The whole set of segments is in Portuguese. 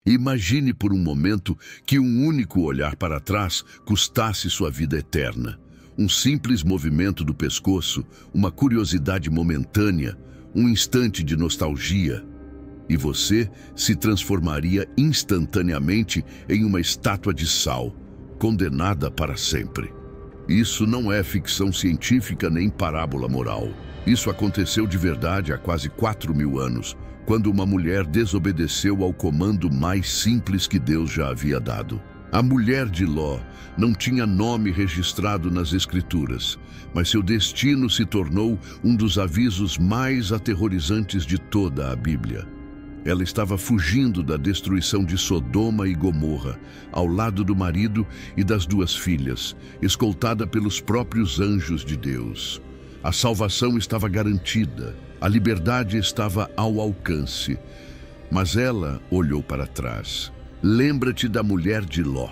Imagine por um momento que um único olhar para trás custasse sua vida eterna. Um simples movimento do pescoço, uma curiosidade momentânea, um instante de nostalgia. E você se transformaria instantaneamente em uma estátua de sal, condenada para sempre. Isso não é ficção científica nem parábola moral. Isso aconteceu de verdade há quase 4.000 anos, quando uma mulher desobedeceu ao comando mais simples que Deus já havia dado. A mulher de Ló não tinha nome registrado nas Escrituras, mas seu destino se tornou um dos avisos mais aterrorizantes de toda a Bíblia. Ela estava fugindo da destruição de Sodoma e Gomorra, ao lado do marido e das 2 filhas, escoltada pelos próprios anjos de Deus. A salvação estava garantida, a liberdade estava ao alcance, mas ela olhou para trás. Lembra-te da mulher de Ló.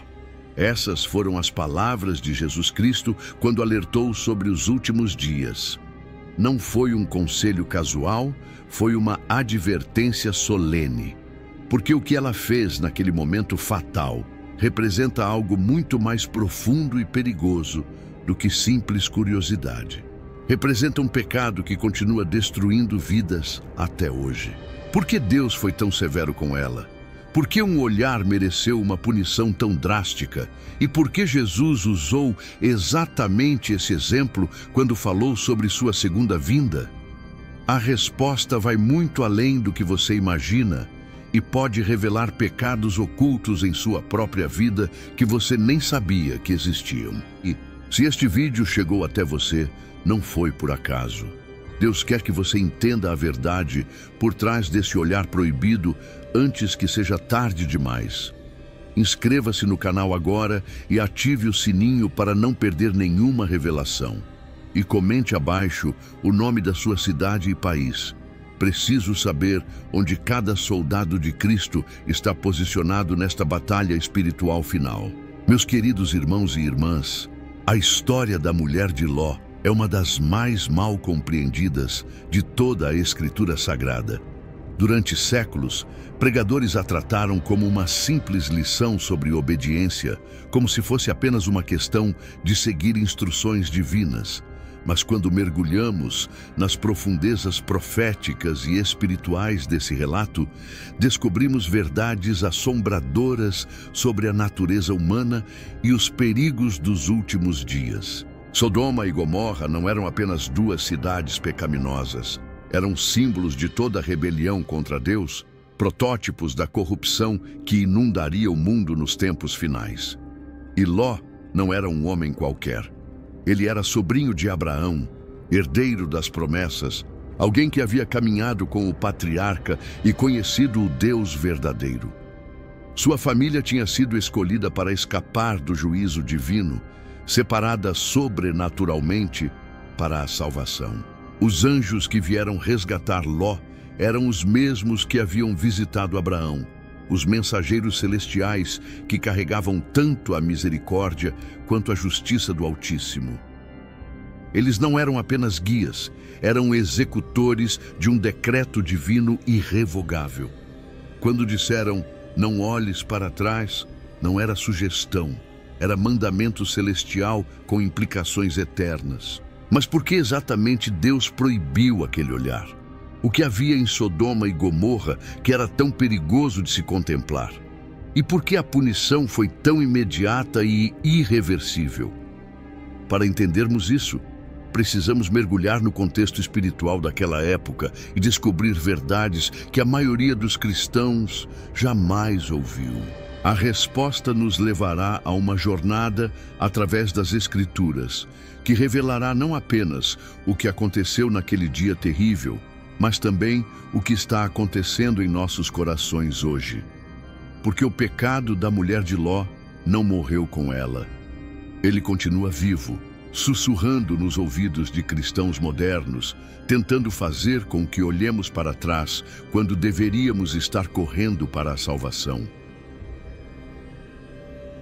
Essas foram as palavras de Jesus Cristo quando alertou sobre os últimos dias. Não foi um conselho casual, foi uma advertência solene. Porque o que ela fez naquele momento fatal representa algo muito mais profundo e perigoso do que simples curiosidade. Representa um pecado que continua destruindo vidas até hoje. Por que Deus foi tão severo com ela? Por que um olhar mereceu uma punição tão drástica? E por que Jesus usou exatamente esse exemplo quando falou sobre sua segunda vinda? A resposta vai muito além do que você imagina e pode revelar pecados ocultos em sua própria vida que você nem sabia que existiam. E se este vídeo chegou até você, não foi por acaso. Deus quer que você entenda a verdade por trás desse olhar proibido antes que seja tarde demais. Inscreva-se no canal agora e ative o sininho para não perder nenhuma revelação. E comente abaixo o nome da sua cidade e país. Preciso saber onde cada soldado de Cristo está posicionado nesta batalha espiritual final. Meus queridos irmãos e irmãs, a história da mulher de Ló é uma das mais mal compreendidas de toda a Escritura Sagrada. Durante séculos, pregadores a trataram como uma simples lição sobre obediência, como se fosse apenas uma questão de seguir instruções divinas. Mas quando mergulhamos nas profundezas proféticas e espirituais desse relato, descobrimos verdades assombradoras sobre a natureza humana e os perigos dos últimos dias. Sodoma e Gomorra não eram apenas 2 cidades pecaminosas. Eram símbolos de toda a rebelião contra Deus, protótipos da corrupção que inundaria o mundo nos tempos finais. E Ló não era um homem qualquer. Ele era sobrinho de Abraão, herdeiro das promessas, alguém que havia caminhado com o patriarca e conhecido o Deus verdadeiro. Sua família tinha sido escolhida para escapar do juízo divino, separada sobrenaturalmente para a salvação. Os anjos que vieram resgatar Ló eram os mesmos que haviam visitado Abraão, os mensageiros celestiais que carregavam tanto a misericórdia quanto a justiça do Altíssimo. Eles não eram apenas guias, eram executores de um decreto divino irrevogável. Quando disseram, não olhes para trás, não era sugestão, era mandamento celestial com implicações eternas. Mas por que exatamente Deus proibiu aquele olhar? O que havia em Sodoma e Gomorra que era tão perigoso de se contemplar? E por que a punição foi tão imediata e irreversível? Para entendermos isso, precisamos mergulhar no contexto espiritual daquela época e descobrir verdades que a maioria dos cristãos jamais ouviu. A resposta nos levará a uma jornada através das Escrituras, que revelará não apenas o que aconteceu naquele dia terrível, mas também o que está acontecendo em nossos corações hoje. Porque o pecado da mulher de Ló não morreu com ela. Ele continua vivo, sussurrando nos ouvidos de cristãos modernos, tentando fazer com que olhemos para trás quando deveríamos estar correndo para a salvação.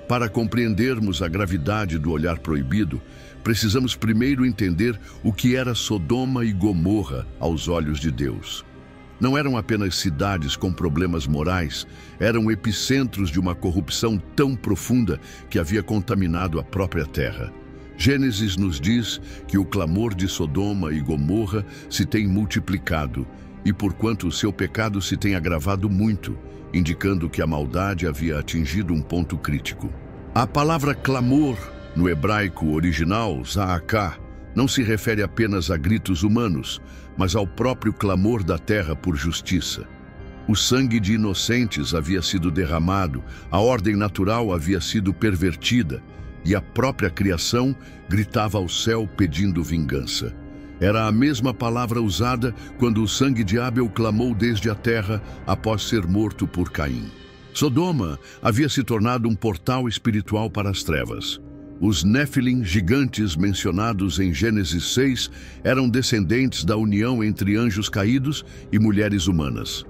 Para compreendermos a gravidade do olhar proibido, precisamos primeiro entender o que era Sodoma e Gomorra aos olhos de Deus. não eram apenas cidades com problemas morais, eram epicentros de uma corrupção tão profunda que havia contaminado a própria terra. Gênesis nos diz que o clamor de Sodoma e Gomorra se tem multiplicado, e porquanto o seu pecado se tem agravado muito, indicando que a maldade havia atingido um ponto crítico. A palavra clamor, no hebraico original, zaaká, não se refere apenas a gritos humanos, mas ao próprio clamor da terra por justiça. O sangue de inocentes havia sido derramado, a ordem natural havia sido pervertida, e a própria criação gritava ao céu pedindo vingança. Era a mesma palavra usada quando o sangue de Abel clamou desde a terra após ser morto por Caim. Sodoma havia se tornado um portal espiritual para as trevas. Os Néfilim, gigantes mencionados em Gênesis 6, eram descendentes da união entre anjos caídos e mulheres humanas.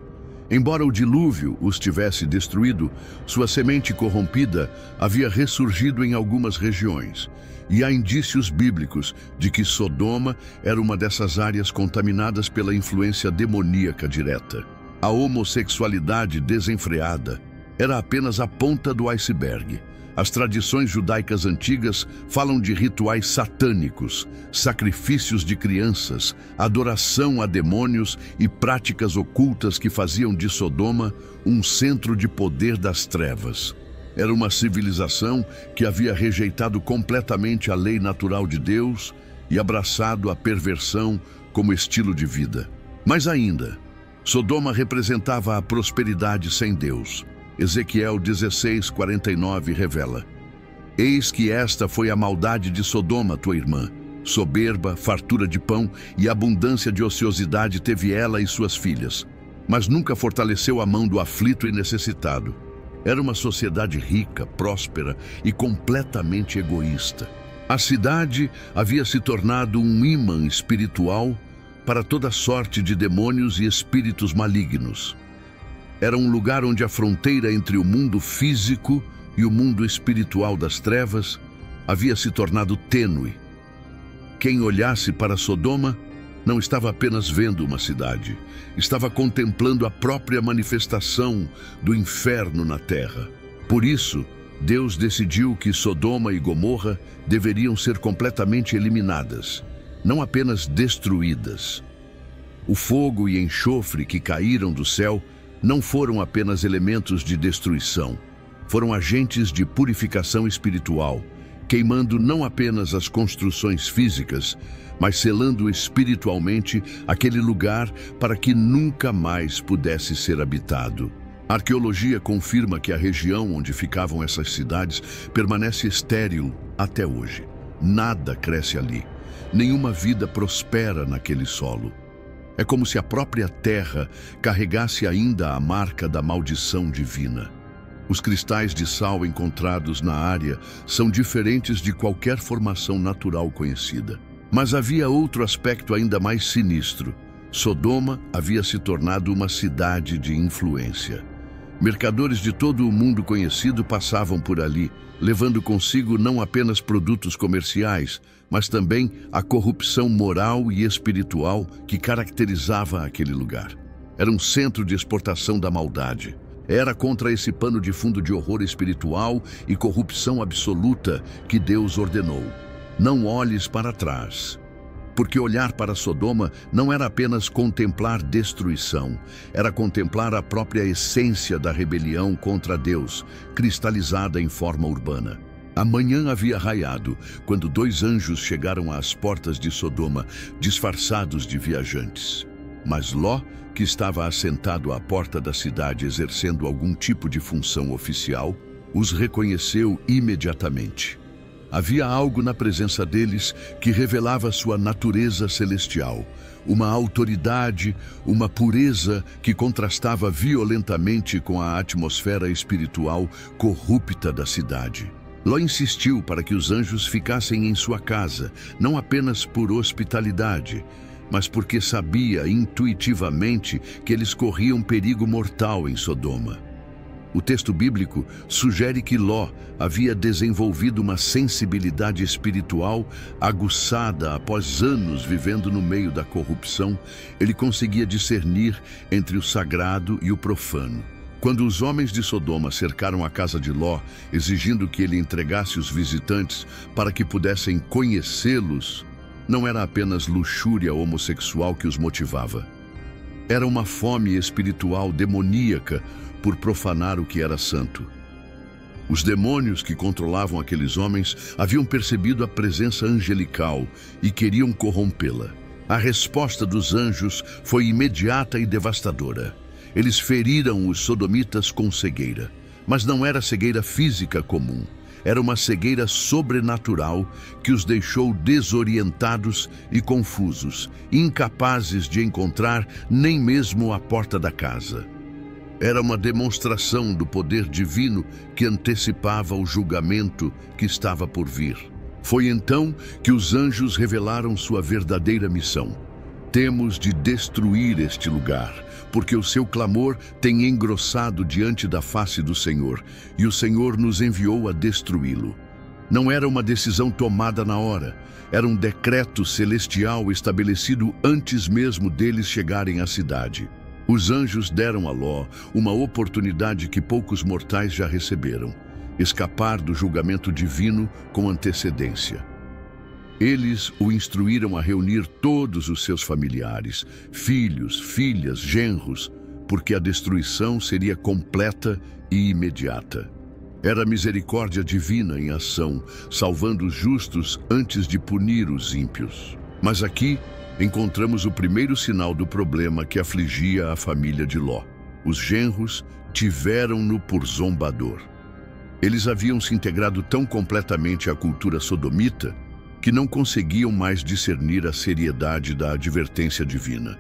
Embora o dilúvio os tivesse destruído, sua semente corrompida havia ressurgido em algumas regiões, e há indícios bíblicos de que Sodoma era uma dessas áreas contaminadas pela influência demoníaca direta. A homossexualidade desenfreada era apenas a ponta do iceberg. As tradições judaicas antigas falam de rituais satânicos, sacrifícios de crianças, adoração a demônios e práticas ocultas que faziam de Sodoma um centro de poder das trevas. Era uma civilização que havia rejeitado completamente a lei natural de Deus e abraçado a perversão como estilo de vida. Mas ainda, Sodoma representava a prosperidade sem Deus. Ezequiel 16:49 revela: Eis que esta foi a maldade de Sodoma, tua irmã. Soberba, fartura de pão e abundância de ociosidade teve ela e suas filhas, mas nunca fortaleceu a mão do aflito e necessitado. Era uma sociedade rica, próspera e completamente egoísta. A cidade havia se tornado um ímã espiritual para toda sorte de demônios e espíritos malignos. Era um lugar onde a fronteira entre o mundo físico e o mundo espiritual das trevas havia se tornado tênue. Quem olhasse para Sodoma não estava apenas vendo uma cidade, estava contemplando a própria manifestação do inferno na terra. Por isso, Deus decidiu que Sodoma e Gomorra deveriam ser completamente eliminadas, não apenas destruídas. O fogo e enxofre que caíram do céu não foram apenas elementos de destruição, foram agentes de purificação espiritual, queimando não apenas as construções físicas, mas selando espiritualmente aquele lugar para que nunca mais pudesse ser habitado. A arqueologia confirma que a região onde ficavam essas cidades permanece estéril até hoje. Nada cresce ali, nenhuma vida prospera naquele solo. É como se a própria terra carregasse ainda a marca da maldição divina. Os cristais de sal encontrados na área são diferentes de qualquer formação natural conhecida. Mas havia outro aspecto ainda mais sinistro. Sodoma havia se tornado uma cidade de influência. Mercadores de todo o mundo conhecido passavam por ali, levando consigo não apenas produtos comerciais, mas também a corrupção moral e espiritual que caracterizava aquele lugar. Era um centro de exportação da maldade. Era contra esse pano de fundo de horror espiritual e corrupção absoluta que Deus ordenou: não olhes para trás. Porque olhar para Sodoma não era apenas contemplar destruição, era contemplar a própria essência da rebelião contra Deus, cristalizada em forma urbana. A manhã havia raiado quando 2 anjos chegaram às portas de Sodoma, disfarçados de viajantes. Mas Ló, que estava assentado à porta da cidade exercendo algum tipo de função oficial, os reconheceu imediatamente. Havia algo na presença deles que revelava sua natureza celestial, uma autoridade, uma pureza que contrastava violentamente com a atmosfera espiritual corrupta da cidade. Ló insistiu para que os anjos ficassem em sua casa, não apenas por hospitalidade, mas porque sabia intuitivamente que eles corriam perigo mortal em Sodoma. O texto bíblico sugere que Ló havia desenvolvido uma sensibilidade espiritual aguçada após anos vivendo no meio da corrupção. Ele conseguia discernir entre o sagrado e o profano. Quando os homens de Sodoma cercaram a casa de Ló, exigindo que ele entregasse os visitantes para que pudessem conhecê-los, não era apenas luxúria homossexual que os motivava. Era uma fome espiritual demoníaca por profanar o que era santo. Os demônios que controlavam aqueles homens haviam percebido a presença angelical e queriam corrompê-la. A resposta dos anjos foi imediata e devastadora. Eles feriram os sodomitas com cegueira, mas não era cegueira física comum. Era uma cegueira sobrenatural que os deixou desorientados e confusos, incapazes de encontrar nem mesmo a porta da casa. Era uma demonstração do poder divino que antecipava o julgamento que estava por vir. Foi então que os anjos revelaram sua verdadeira missão. Temos de destruir este lugar, porque o seu clamor tem engrossado diante da face do Senhor, e o Senhor nos enviou a destruí-lo. Não era uma decisão tomada na hora, era um decreto celestial estabelecido antes mesmo deles chegarem à cidade. Os anjos deram a Ló uma oportunidade que poucos mortais já receberam: escapar do julgamento divino com antecedência. Eles o instruíram a reunir todos os seus familiares, filhos, filhas, genros, porque a destruição seria completa e imediata. Era a misericórdia divina em ação, salvando os justos antes de punir os ímpios. Mas aqui encontramos o primeiro sinal do problema que afligia a família de Ló. Os genros tiveram-no por zombador. Eles haviam se integrado tão completamente à cultura sodomita que não conseguiam mais discernir a seriedade da advertência divina.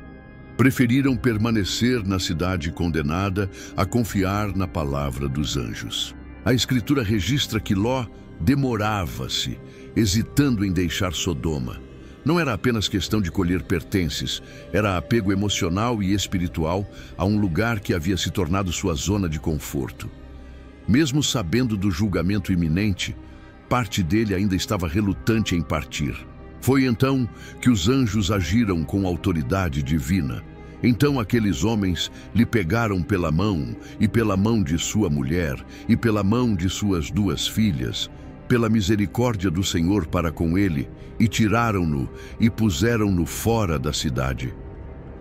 Preferiram permanecer na cidade condenada a confiar na palavra dos anjos. A Escritura registra que Ló demorava-se, hesitando em deixar Sodoma. Não era apenas questão de colher pertences, era apego emocional e espiritual a um lugar que havia se tornado sua zona de conforto. Mesmo sabendo do julgamento iminente, parte dele ainda estava relutante em partir. Foi então que os anjos agiram com autoridade divina. Então aqueles homens lhe pegaram pela mão, e pela mão de sua mulher, e pela mão de suas 2 filhas, pela misericórdia do Senhor para com ele, e tiraram-no e puseram-no fora da cidade.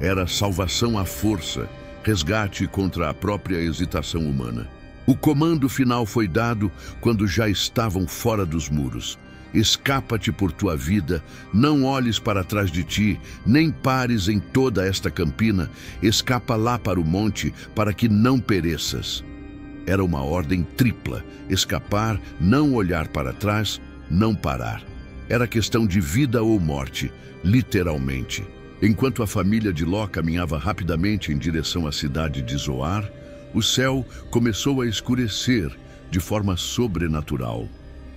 Era salvação à força, resgate contra a própria hesitação humana. O comando final foi dado quando já estavam fora dos muros. Escapa-te por tua vida, não olhes para trás de ti, nem pares em toda esta campina, escapa lá para o monte, para que não pereças. Era uma ordem tripla: escapar, não olhar para trás, não parar. Era questão de vida ou morte, literalmente. Enquanto a família de Ló caminhava rapidamente em direção à cidade de Zoar, o céu começou a escurecer de forma sobrenatural.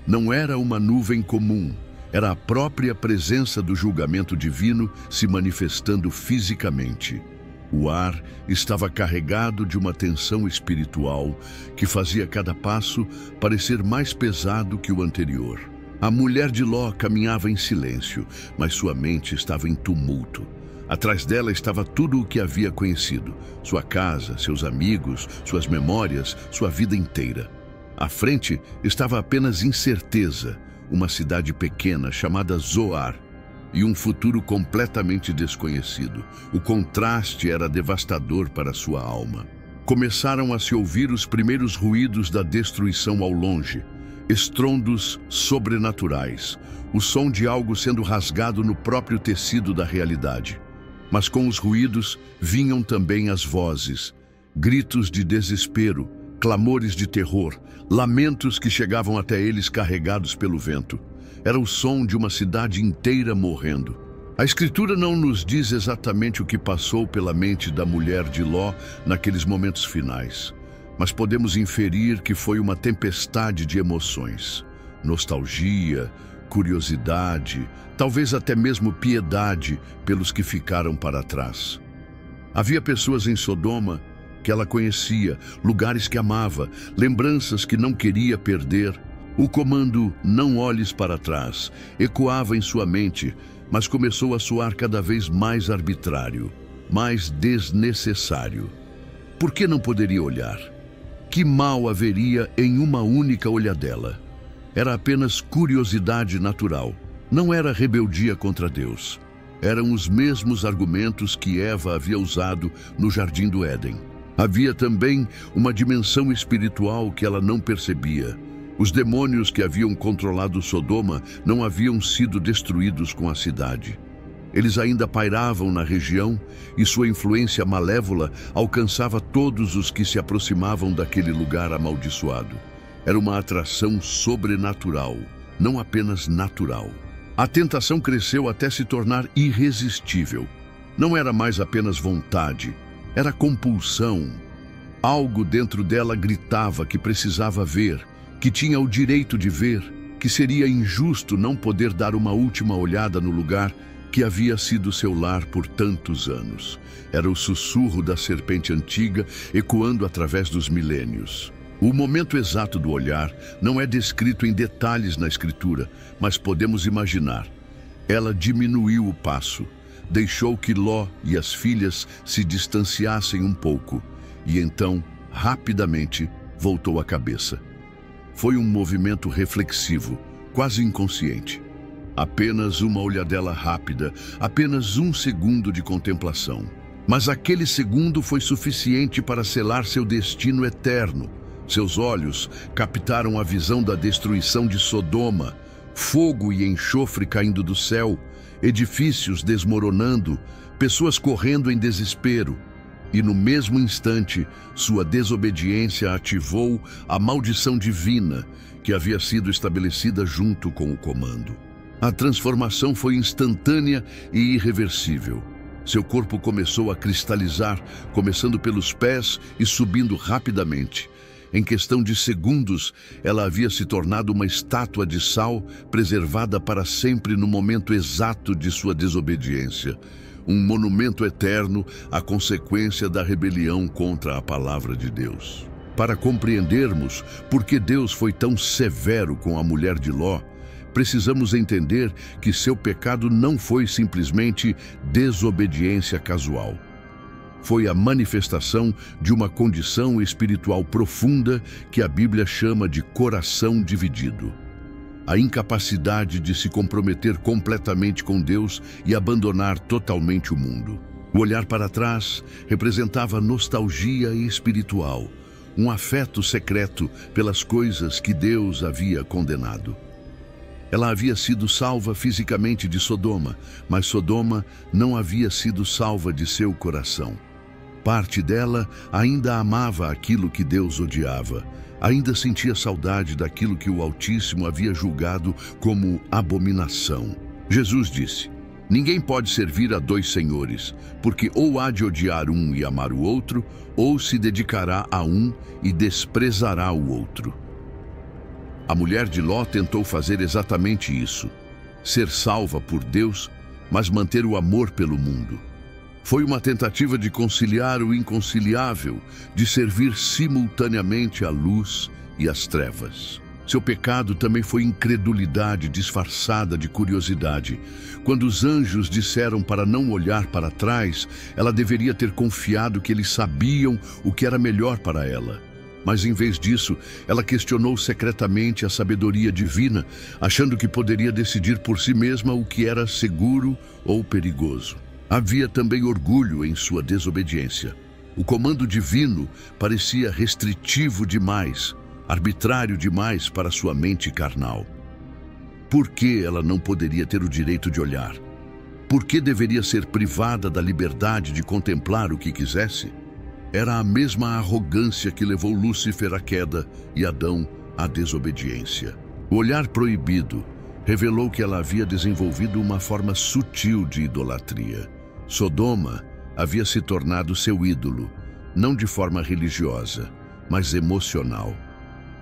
Não era uma nuvem comum, era a própria presença do julgamento divino se manifestando fisicamente. O ar estava carregado de uma tensão espiritual que fazia cada passo parecer mais pesado que o anterior. A mulher de Ló caminhava em silêncio, mas sua mente estava em tumulto. Atrás dela estava tudo o que havia conhecido: sua casa, seus amigos, suas memórias, sua vida inteira. À frente estava apenas incerteza, uma cidade pequena chamada Zoar, e um futuro completamente desconhecido. O contraste era devastador para sua alma. Começaram a se ouvir os primeiros ruídos da destruição ao longe, estrondos sobrenaturais, o som de algo sendo rasgado no próprio tecido da realidade. Mas com os ruídos vinham também as vozes, gritos de desespero, clamores de terror, lamentos que chegavam até eles carregados pelo vento. Era o som de uma cidade inteira morrendo. A Escritura não nos diz exatamente o que passou pela mente da mulher de Ló naqueles momentos finais, mas podemos inferir que foi uma tempestade de emoções: nostalgia, curiosidade, talvez até mesmo piedade pelos que ficaram para trás. Havia pessoas em Sodoma que ela conhecia, lugares que amava, lembranças que não queria perder. O comando "não olhes para trás" ecoava em sua mente, mas começou a soar cada vez mais arbitrário, mais desnecessário. Por que não poderia olhar? Que mal haveria em uma única olhadela? Era apenas curiosidade natural. Não era rebeldia contra Deus. Eram os mesmos argumentos que Eva havia usado no Jardim do Éden. Havia também uma dimensão espiritual que ela não percebia. Os demônios que haviam controlado Sodoma não haviam sido destruídos com a cidade. Eles ainda pairavam na região e sua influência malévola alcançava todos os que se aproximavam daquele lugar amaldiçoado. Era uma atração sobrenatural, não apenas natural. A tentação cresceu até se tornar irresistível. Não era mais apenas vontade, era compulsão. Algo dentro dela gritava que precisava ver, que tinha o direito de ver, que seria injusto não poder dar uma última olhada no lugar que havia sido seu lar por tantos anos. Era o sussurro da serpente antiga ecoando através dos milênios. O momento exato do olhar não é descrito em detalhes na Escritura, mas podemos imaginar. Ela diminuiu o passo, deixou que Ló e as filhas se distanciassem um pouco, e então, rapidamente, voltou a cabeça. Foi um movimento reflexivo, quase inconsciente. Apenas uma olhadela rápida, apenas um segundo de contemplação. Mas aquele segundo foi suficiente para selar seu destino eterno. Seus olhos captaram a visão da destruição de Sodoma, fogo e enxofre caindo do céu, edifícios desmoronando, pessoas correndo em desespero. E no mesmo instante, sua desobediência ativou a maldição divina que havia sido estabelecida junto com o comando. A transformação foi instantânea e irreversível. Seu corpo começou a cristalizar, começando pelos pés e subindo rapidamente. Em questão de segundos, ela havia se tornado uma estátua de sal, preservada para sempre no momento exato de sua desobediência. Um monumento eterno à consequência da rebelião contra a palavra de Deus. Para compreendermos por que Deus foi tão severo com a mulher de Ló, precisamos entender que seu pecado não foi simplesmente desobediência casual. Foi a manifestação de uma condição espiritual profunda que a Bíblia chama de coração dividido. A incapacidade de se comprometer completamente com Deus e abandonar totalmente o mundo. O olhar para trás representava nostalgia espiritual, um afeto secreto pelas coisas que Deus havia condenado. Ela havia sido salva fisicamente de Sodoma, mas Sodoma não havia sido salva de seu coração. Parte dela ainda amava aquilo que Deus odiava, ainda sentia saudade daquilo que o Altíssimo havia julgado como abominação. Jesus disse: "Ninguém pode servir a dois senhores, porque ou há de odiar um e amar o outro, ou se dedicará a um e desprezará o outro." A mulher de Ló tentou fazer exatamente isso: ser salva por Deus, mas manter o amor pelo mundo. Foi uma tentativa de conciliar o inconciliável, de servir simultaneamente a luz e as trevas. Seu pecado também foi incredulidade disfarçada de curiosidade. Quando os anjos disseram para não olhar para trás, ela deveria ter confiado que eles sabiam o que era melhor para ela. Mas em vez disso, ela questionou secretamente a sabedoria divina, achando que poderia decidir por si mesma o que era seguro ou perigoso. Havia também orgulho em sua desobediência. O comando divino parecia restritivo demais, arbitrário demais para sua mente carnal. Por que ela não poderia ter o direito de olhar? Por que deveria ser privada da liberdade de contemplar o que quisesse? Era a mesma arrogância que levou Lúcifer à queda e Adão à desobediência. O olhar proibido revelou que ela havia desenvolvido uma forma sutil de idolatria. Sodoma havia se tornado seu ídolo, não de forma religiosa, mas emocional.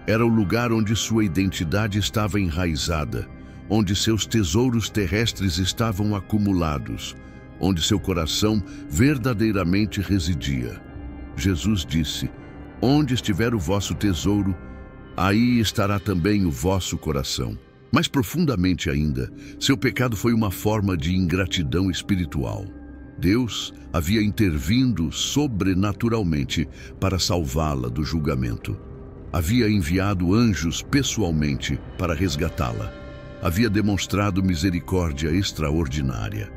Era o lugar onde sua identidade estava enraizada, onde seus tesouros terrestres estavam acumulados, onde seu coração verdadeiramente residia. Jesus disse: "Onde estiver o vosso tesouro, aí estará também o vosso coração." Mais profundamente ainda, seu pecado foi uma forma de ingratidão espiritual. Deus havia intervindo sobrenaturalmente para salvá-la do julgamento. Havia enviado anjos pessoalmente para resgatá-la. Havia demonstrado misericórdia extraordinária.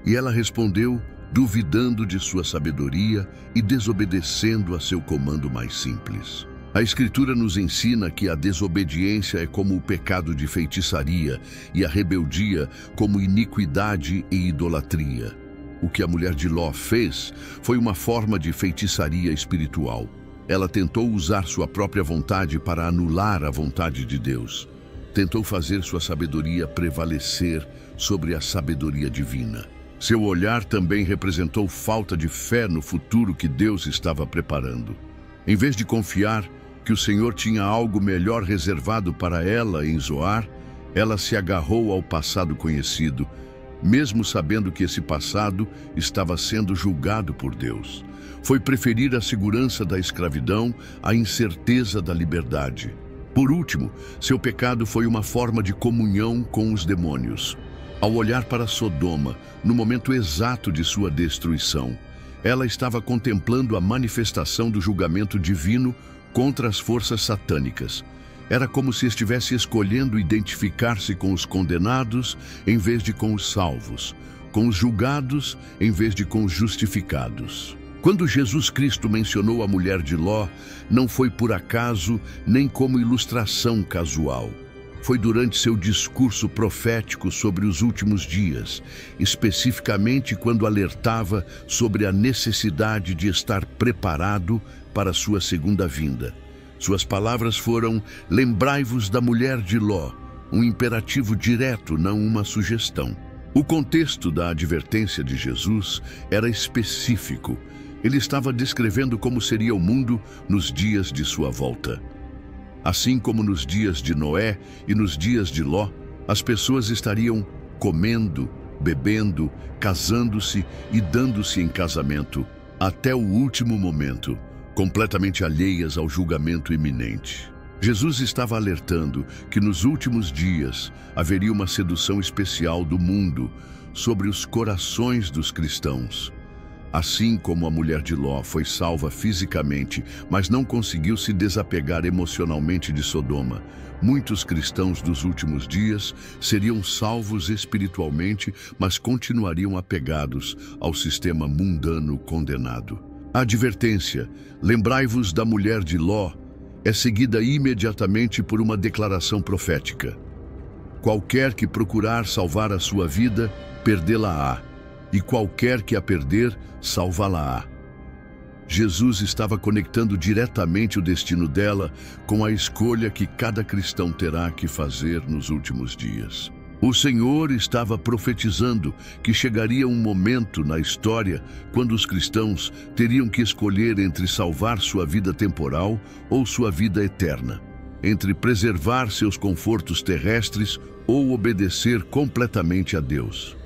E ela respondeu, duvidando de sua sabedoria e desobedecendo a seu comando mais simples. A Escritura nos ensina que a desobediência é como o pecado de feitiçaria e a rebeldia como iniquidade e idolatria. O que a mulher de Ló fez foi uma forma de feitiçaria espiritual. Ela tentou usar sua própria vontade para anular a vontade de Deus. Tentou fazer sua sabedoria prevalecer sobre a sabedoria divina. Seu olhar também representou falta de fé no futuro que Deus estava preparando. Em vez de confiar que o Senhor tinha algo melhor reservado para ela em Zoar, ela se agarrou ao passado conhecido, mesmo sabendo que esse passado estava sendo julgado por Deus. Foi preferir a segurança da escravidão à incerteza da liberdade. Por último, seu pecado foi uma forma de comunhão com os demônios. Ao olhar para Sodoma, no momento exato de sua destruição, ela estava contemplando a manifestação do julgamento divino contra as forças satânicas. Era como se estivesse escolhendo identificar-se com os condenados em vez de com os salvos, com os julgados em vez de com os justificados. Quando Jesus Cristo mencionou a mulher de Ló, não foi por acaso nem como ilustração casual. Foi durante seu discurso profético sobre os últimos dias, especificamente quando alertava sobre a necessidade de estar preparado para sua segunda vinda. Suas palavras foram: "Lembrai-vos da mulher de Ló", um imperativo direto, não uma sugestão. O contexto da advertência de Jesus era específico. Ele estava descrevendo como seria o mundo nos dias de sua volta. Assim como nos dias de Noé e nos dias de Ló, as pessoas estariam comendo, bebendo, casando-se e dando-se em casamento, até o último momento, completamente alheias ao julgamento iminente. Jesus estava alertando que nos últimos dias haveria uma sedução especial do mundo sobre os corações dos cristãos. Assim como a mulher de Ló foi salva fisicamente, mas não conseguiu se desapegar emocionalmente de Sodoma, muitos cristãos dos últimos dias seriam salvos espiritualmente, mas continuariam apegados ao sistema mundano condenado. A advertência, "Lembrai-vos da mulher de Ló", é seguida imediatamente por uma declaração profética. Qualquer que procurar salvar a sua vida, perdê-la-á. E qualquer que a perder, salvá-la-á. Jesus estava conectando diretamente o destino dela com a escolha que cada cristão terá que fazer nos últimos dias. O Senhor estava profetizando que chegaria um momento na história quando os cristãos teriam que escolher entre salvar sua vida temporal ou sua vida eterna, entre preservar seus confortos terrestres ou obedecer completamente a Deus.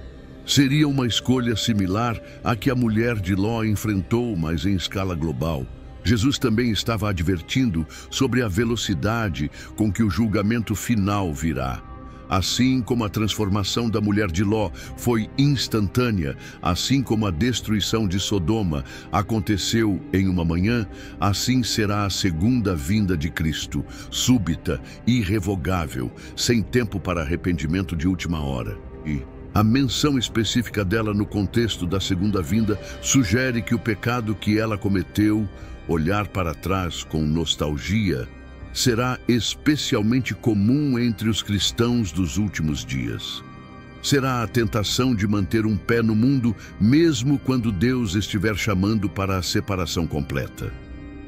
Seria uma escolha similar à que a mulher de Ló enfrentou, mas em escala global. Jesus também estava advertindo sobre a velocidade com que o julgamento final virá. Assim como a transformação da mulher de Ló foi instantânea, assim como a destruição de Sodoma aconteceu em uma manhã, assim será a segunda vinda de Cristo, súbita, irrevogável, sem tempo para arrependimento de última hora. E a menção específica dela no contexto da segunda vinda sugere que o pecado que ela cometeu, olhar para trás com nostalgia, será especialmente comum entre os cristãos dos últimos dias. Será a tentação de manter um pé no mundo, mesmo quando Deus estiver chamando para a separação completa.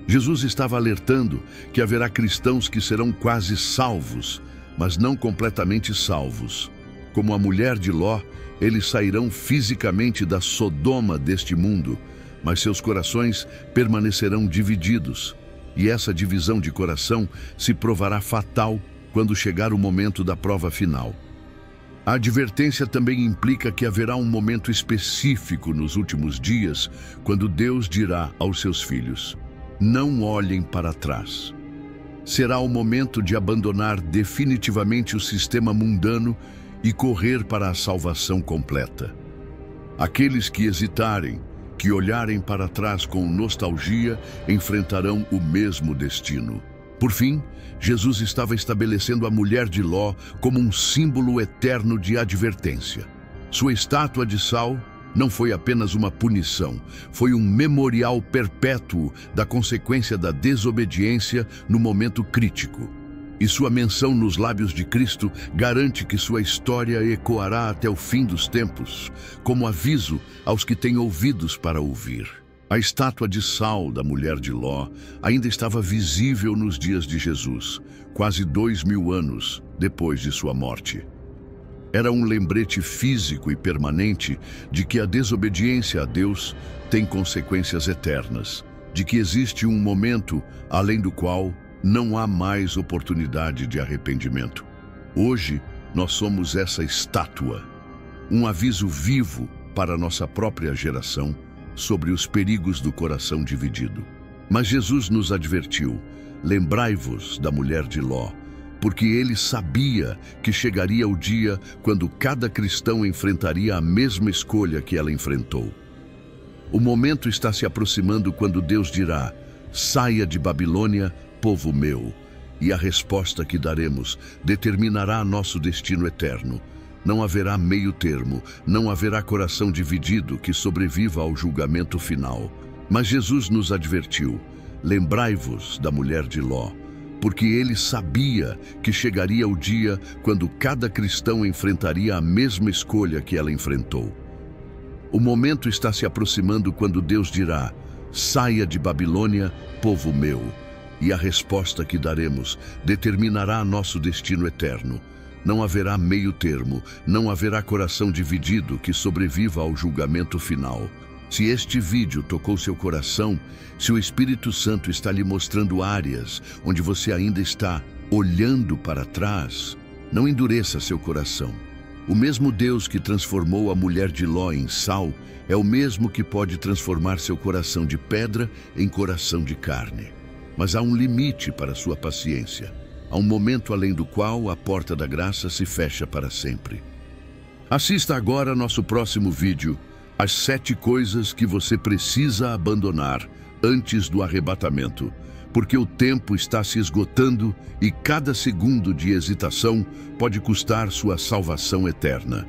Jesus estava alertando que haverá cristãos que serão quase salvos, mas não completamente salvos. Como a mulher de Ló, eles sairão fisicamente da Sodoma deste mundo, mas seus corações permanecerão divididos. E essa divisão de coração se provará fatal quando chegar o momento da prova final. A advertência também implica que haverá um momento específico nos últimos dias quando Deus dirá aos seus filhos: não olhem para trás. Será o momento de abandonar definitivamente o sistema mundano e correr para a salvação completa. Aqueles que hesitarem, que olharem para trás com nostalgia, enfrentarão o mesmo destino. Por fim, Jesus estava estabelecendo a mulher de Ló como um símbolo eterno de advertência. Sua estátua de sal não foi apenas uma punição, foi um memorial perpétuo da consequência da desobediência no momento crítico. E sua menção nos lábios de Cristo garante que sua história ecoará até o fim dos tempos, como aviso aos que têm ouvidos para ouvir. A estátua de sal da mulher de Ló ainda estava visível nos dias de Jesus, quase 2000 anos depois de sua morte. Era um lembrete físico e permanente de que a desobediência a Deus tem consequências eternas, de que existe um momento além do qual não há mais oportunidade de arrependimento. Hoje, nós somos essa estátua, um aviso vivo para nossa própria geração sobre os perigos do coração dividido. Mas Jesus nos advertiu: lembrai-vos da mulher de Ló, porque ele sabia que chegaria o dia quando cada cristão enfrentaria a mesma escolha que ela enfrentou. O momento está se aproximando quando Deus dirá: saia de Babilônia, povo meu, e a resposta que daremos determinará nosso destino eterno. Não haverá meio termo, não haverá coração dividido que sobreviva ao julgamento final. Mas Jesus nos advertiu: lembrai-vos da mulher de Ló, porque ele sabia que chegaria o dia quando cada cristão enfrentaria a mesma escolha que ela enfrentou. O momento está se aproximando quando Deus dirá: saia de Babilônia, povo meu, e a resposta que daremos determinará nosso destino eterno. Não haverá meio termo, não haverá coração dividido que sobreviva ao julgamento final. Se este vídeo tocou seu coração, se o Espírito Santo está lhe mostrando áreas onde você ainda está olhando para trás, não endureça seu coração. O mesmo Deus que transformou a mulher de Ló em sal é o mesmo que pode transformar seu coração de pedra em coração de carne. Mas há um limite para sua paciência. Há um momento além do qual a porta da graça se fecha para sempre. Assista agora nosso próximo vídeo: as 7 coisas que você precisa abandonar antes do arrebatamento, porque o tempo está se esgotando e cada segundo de hesitação pode custar sua salvação eterna.